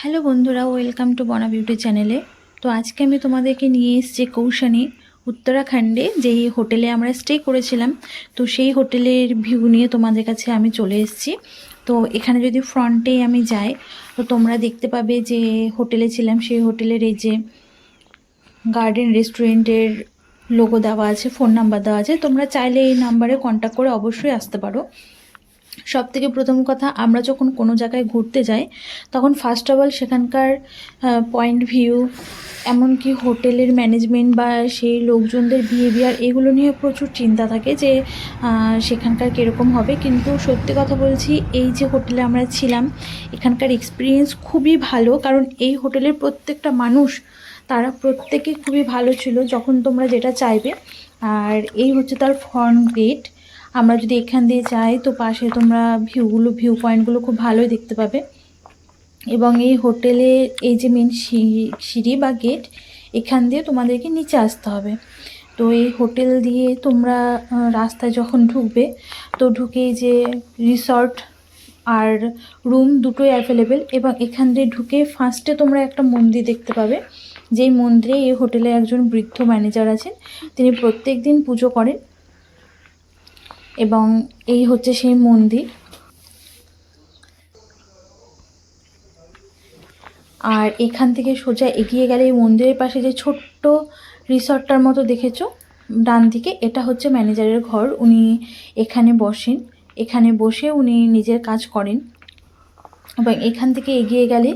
Hello বন্ধুরা, welcome to বনা beauty চ্যানেলে। তো আজকে আমি তোমাদেরকে নিয়ে এসেছি কৌশানি উত্তরাখণ্ডে, যেই হোটেলে আমরা স্টে করেছিলাম। তো সেই হোটেলের ভিউ নিয়ে তোমাদের কাছে আমি চলে এসেছি। তো এখানে যদি ফ্রন্টে আমি যাই, তো তোমরা দেখতে পাবে যে হোটেলে ছিলাম সেই হোটেলের এই যে গার্ডেন রেস্টুরেন্টের লোগো দেওয়া আছে, ফোন নাম্বার দেওয়া আছে। তোমরা চাইলে এই নাম্বারে কন্ট্যাক্ট করে অবশ্যই আসতে পারো। সব থেকে প্রথম কথা, আমরা যখন কোনো জায়গায় ঘুরতে যাই তখন ফার্স্ট অফ অল সেখানকার পয়েন্ট ভিউ, এমনকি হোটেলের ম্যানেজমেন্ট বা সেই লোকজনদের বিহেভিয়ার, এগুলো নিয়ে প্রচুর চিন্তা থাকে যে সেখানকার কীরকম হবে। কিন্তু সত্যি কথা বলছি, এই যে হোটেলে আমরা ছিলাম এখানকার এক্সপিরিয়েন্স খুবই ভালো, কারণ এই হোটেলের প্রত্যেকটা মানুষ তারা প্রত্যেকে খুবই ভালো ছিল যখন তোমরা যেটা চাইবে। আর এই হচ্ছে তার ফ্রন্ট গেট। আমরা যদি এখান দিয়ে যাই তো পাশে তোমরা ভিউ পয়েন্টগুলো খুব ভালোই দেখতে পাবে। এবং এই হোটেলে এই যে মেন সিঁড়ি বা গেট, এখান দিয়ে তোমাদেরকে নিচে আসতে হবে। তো এই হোটেল দিয়ে তোমরা রাস্তায় যখন ঢুকবে, তো ঢুকেই যে রিসর্ট আর রুম দুটোই অ্যাভেলেবেল। এবং এখান দিয়ে ঢুকে ফার্স্টে তোমরা একটা মন্দির দেখতে পাবে, যেই মন্দিরে এই হোটেলে একজন বৃদ্ধ ম্যানেজার আছেন, তিনি প্রত্যেক দিন পুজো করেন। এবং এই হচ্ছে সেই মন্দির। আর এখান থেকে সোজা এগিয়ে গেলে এই মন্দিরের পাশে যে ছোট্ট রিসর্টটার মতো দেখেছো ডান দিকে, এটা হচ্ছে ম্যানেজারের ঘর। উনি এখানে বসেন, এখানে বসে উনি নিজের কাজ করেন। এবং এখান থেকে এগিয়ে গেলে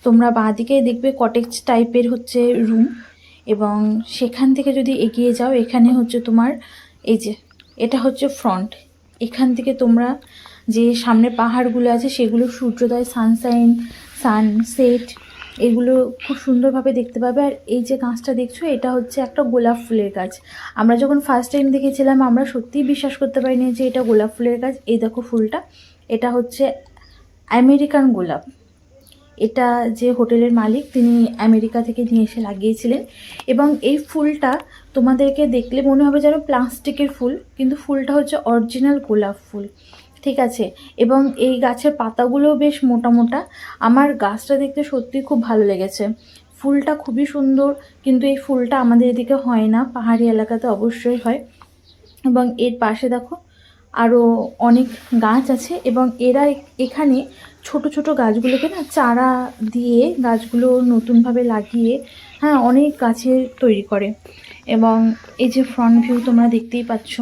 তোমরা বাঁ দিকে দেখবে কটেজ টাইপের হচ্ছে রুম। এবং সেখান থেকে যদি এগিয়ে যাও, এখানে হচ্ছে তোমার এই যে এটা হচ্ছে ফ্রন্ট। এখান থেকে তোমরা যে সামনে পাহাড়গুলো আছে সেগুলো সূর্যোদয়, সানসাইন, সানসেট, এগুলো খুব সুন্দরভাবে দেখতে পাবে। আর এই যে গাছটা দেখছো, এটা হচ্ছে একটা গোলাপ ফুলের গাছ। আমরা যখন ফার্স্ট টাইম দেখেছিলাম আমরা সত্যিই বিশ্বাস করতে পারিনি যে এটা গোলাপ ফুলের গাছ। এই দেখো ফুলটা, এটা হচ্ছে আমেরিকান গোলাপ। এটা যে হোটেলের মালিক তিনি আমেরিকা থেকে নিয়ে এসে লাগিয়েছিলেন। এবং এই ফুলটা তোমাদেরকে দেখলে মনে হবে যেন প্লাস্টিকের ফুল, কিন্তু ফুলটা হচ্ছে অরিজিনাল গোলাপ ফুল, ঠিক আছে। এবং এই গাছের পাতাগুলোও বেশ মোটা মোটা। আমার গাছটা দেখতে সত্যি খুব ভালো লেগেছে। ফুলটা খুবই সুন্দর, কিন্তু এই ফুলটা আমাদের এদিকে হয় না, পাহাড়ি এলাকাতে অবশ্যই হয়। এবং এর পাশে দেখো আরও অনেক গাছ আছে। এবং এরা এখানে ছোট ছোট গাছগুলোকে না চারা দিয়ে, গাছগুলো নতুনভাবে লাগিয়ে অনেক গাছের তৈরি করে। এবং এই যে ফ্রন্ট ভিউ তোমরা দেখতেই পাচ্ছ।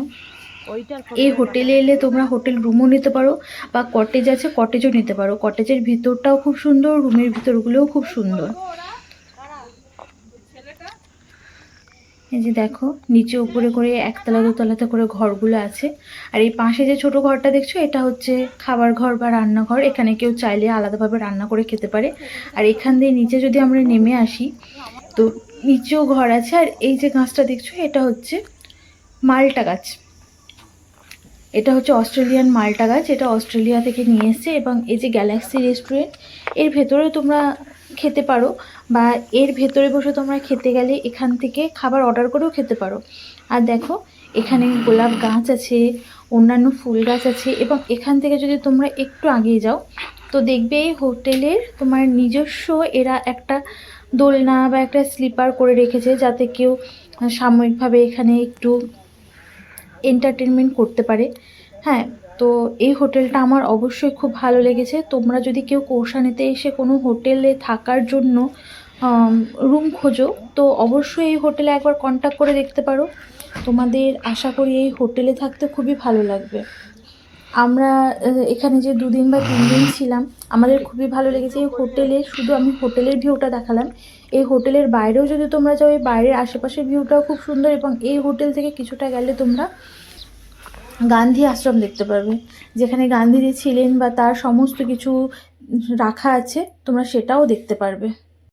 এই হোটেলে এলে তোমরা হোটেল রুমও নিতে পারো, বা কটেজ আছে কটেজও নিতে পারো। কটেজের ভিতরটাও খুব সুন্দর, রুমের ভিতরগুলোও খুব সুন্দর। এই যে দেখো নিচে উপরে করে একতলা দোতলাতে করে ঘরগুলো আছে। আর এই পাশে যে ছোট ঘরটা দেখছো, এটা হচ্ছে খাবার ঘর বা রান্নাঘর। এখানে কেউ চাইলে আলাদাভাবে রান্না করে খেতে পারে। আর এখান দিয়ে নিচে যদি আমরা নেমে আসি, তো নিচেও ঘর আছে। আর এই যে গাছটা দেখছো, এটা হচ্ছে মালটা গাছ। এটা হচ্ছে অস্ট্রেলিয়ান মালটা গাছ, এটা অস্ট্রেলিয়া থেকে নিয়ে এসছে। এবং এই যে গ্যালাক্সি রেস্টুরেন্ট, এর ভেতরে তোমরা খেতে পারো, বা এর ভেতরে বসে তোমরা খেতে গেলে এখান থেকে খাবার অর্ডার করেও খেতে পারো। আর দেখো এখানে গোলাপ গাছ আছে, অন্যান্য ফুল গাছ আছে। এবং এখান থেকে যদি তোমরা একটু এগিয়ে যাও, তো দেখবে এই হোটেলের তোমার নিজস্ব এরা একটা দোলনা বা একটা স্লিপার করে রেখেছে, যাতে কেউ সাময়িকভাবে এখানে একটু এন্টারটেনমেন্ট করতে পারে। তো এই হোটেলটা আমার অবশ্যই খুব ভালো লেগেছে। তোমরা যদি কেউ কৌশানিতে এসে কোনো হোটেলে থাকার জন্য রুম খোঁজো, তো অবশ্যই এই হোটেলে একবার কন্ট্যাক্ট করে দেখতে পারো। তোমাদের আশা করি এই হোটেলে থাকতে খুবই ভালো লাগবে। আমরা এখানে যে 2 দিন বা 3 দিন ছিলাম, আমাদের খুবই ভালো লেগেছে এই হোটেলে। শুধু আমি হোটেলের ভিউটা দেখালাম, এই হোটেলের বাইরেও যদি তোমরা যাও, এই বাইরের আশেপাশের ভিউটাও খুব সুন্দর। এবং এই হোটেল থেকে কিছুটা গেলে তোমরা গান্ধী আশ্রম দেখতে পারবে, যেখানে গান্ধীজি ছিলেন বা তার সমস্ত কিছু রাখা আছে, তোমরা সেটাও দেখতে পারবে।